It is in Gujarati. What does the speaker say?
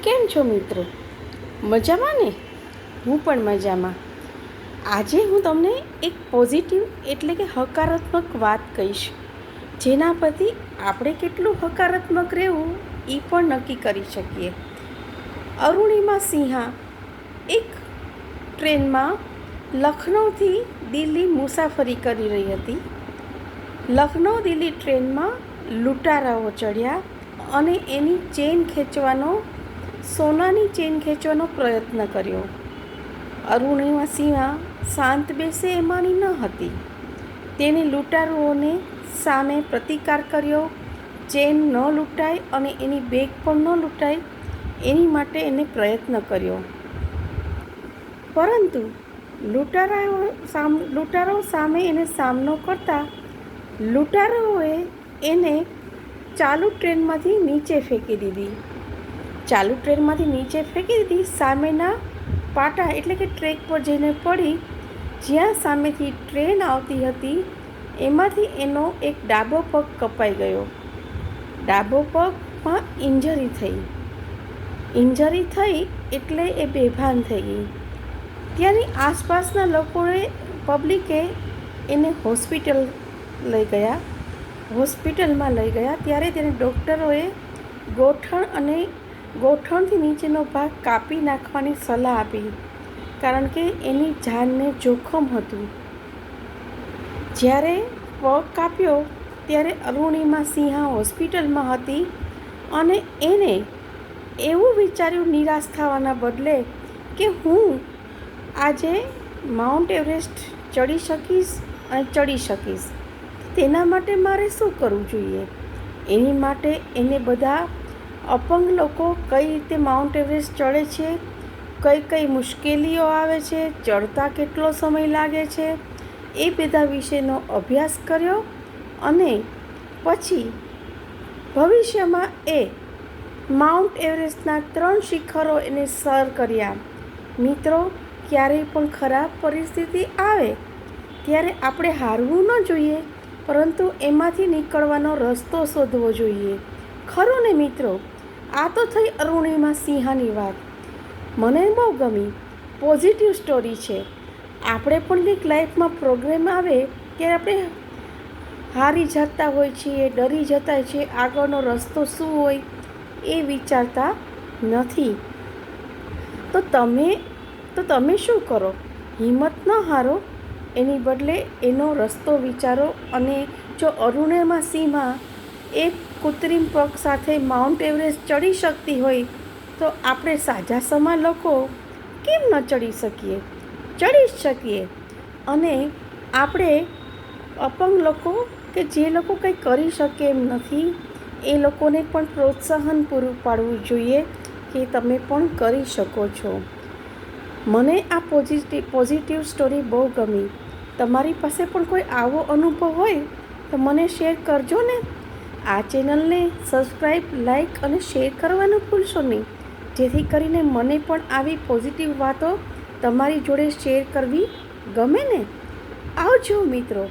કેમ છો મિત્રો? મજામાં ને? હું પણ મજામાં. આજે હું તમને એક પોઝિટિવ એટલે કે હકારાત્મક વાત કહીશ, જેના પરથી આપણે કેટલું હકારાત્મક રહેવું એ પણ નક્કી કરી શકીએ. અરુણિમા સિંહા એક ટ્રેનમાં લખનૌથી દિલ્હી મુસાફરી કરી રહી હતી. લખનૌ દિલ્હી ટ્રેનમાં લૂંટારાઓ ચડ્યા અને એની સોનાની ચેન ખેંચવાનો પ્રયત્ન કર્યો. અરુણિમા સિંહા શાંત બેસે એમાંની ન હતી. તેણે લૂંટારુઓને સામે પ્રતિકાર કર્યો. ચેન ન લૂંટાય અને એની બેગ પણ ન લૂંટાય એની માટે એને પ્રયત્ન કર્યો. પરંતુ લૂંટારાઓ સામે એને સામનો કરતા લૂંટારાઓએ એને ચાલુ ટ્રેનમાંથી નીચે ફેંકી દીધી. સામેના પાટા એટલે કે ટ્રેક પર જઈને પડી. જ્યાં સામેથી ટ્રેન આવતી હતી એમાંથી એનો એક ડાબો પગ કપાઈ ગયો. ડાબો પગમાં ઇન્જરી થઈ એટલે એ બેભાન થઈ ગઈ. ત્યાંની આસપાસના પબ્લિકે એને હોસ્પિટલમાં લઈ ગયા. ત્યારે તેને ડૉક્ટરોએ ગોઠણથી નીચેનો ભાગ કાપી નાખવાની સલાહ આપી, કારણ કે એની જાનને જોખમ હતું. જ્યારે પગ કાપ્યો ત્યારે અરુણિમા સિંહા હોસ્પિટલમાં હતી અને એને એવું વિચાર્યું, નિરાશ થવાના બદલે, કે હું આજે માઉન્ટ એવરેસ્ટ ચડી શકીશ. તેના માટે મારે શું કરવું જોઈએ? એની માટે એને બધા અપંગ લોકો કઈ રીતે માઉન્ટ એવરેસ્ટ ચડે છે, કઈ મુશ્કેલીઓ આવે છે, ચડતા કેટલો સમય લાગે છે, એ બધા વિશેનો અભ્યાસ કર્યો અને પછી ભવિષ્યમાં એ માઉન્ટ એવરેસ્ટના 3 શિખરો એને સર કર્યા. મિત્રો, ક્યારેય પણ ખરાબ પરિસ્થિતિ આવે ત્યારે આપણે હારવું ન જોઈએ, પરંતુ એમાંથી નીકળવાનો રસ્તો શોધવો જોઈએ. ખરું ને મિત્રો? આ તો થઈ અરુણિમા સિંહાની વાત. મને બહુ ગમી. પોઝિટિવ સ્ટોરી છે. આપણે પણ કંઈક લાઈફમાં પ્રોબ્લેમ આવે ત્યારે આપણે હારી જતા હોય છીએ, ડરી જતા છીએ, આગળનો રસ્તો શું હોય એ વિચારતા નથી. તો તમે શું કરો? હિંમત ન હારો, એની બદલે એનો રસ્તો વિચારો. અને જો અરુણિમા સિંહા એક કૃત્રિમ પગ સાથે માઉન્ટ એવરેસ્ટ ચડી શકતી હોય તો આપણે સાજા સમા લોકો કેમ ન ચડી શકીએ? ચડી જ શકીએ. અને આપણે અપંગ લોકો કે જે લોકો કંઈ કરી શકે એમ નથી, એ લોકોને પણ પ્રોત્સાહન પૂરું પાડવું જોઈએ કે તમે પણ કરી શકો છો. મને આ પોઝિટિવ સ્ટોરી બહુ ગમી. તમારી પાસે પણ કોઈ આવો અનુભવ હોય તો મને શેર કરજો ને. આ ચેનલને સબસ્ક્રાઈબ, લાઈક અને શેર કરવાનું ભૂલશો નહીં, જેથી કરીને મને પણ આવી પોઝિટિવ વાતો તમારી જોડે શેર કરવી ગમે ને. આવજો મિત્રો.